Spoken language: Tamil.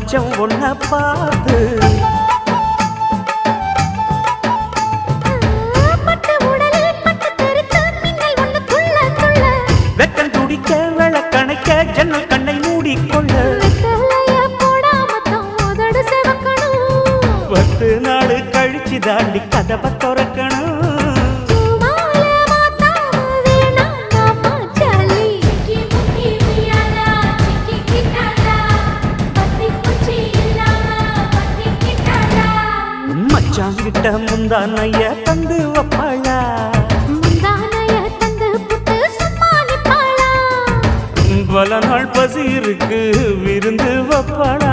மச்சம் ஒன்ன பார்த்து வெக்கம் துடிக்க விளக்கணைக்க ஜன்னல் கண்ணை மூடிக்கொள்ள 10 நாள் கழிச்சு தாண்டி கதவை திறக்கணும். மச்சாங்கிட்ட முந்தானைய தந்து வப்பாளா, பல நாள் பசி இருக்கு விருந்து வப்பாளா.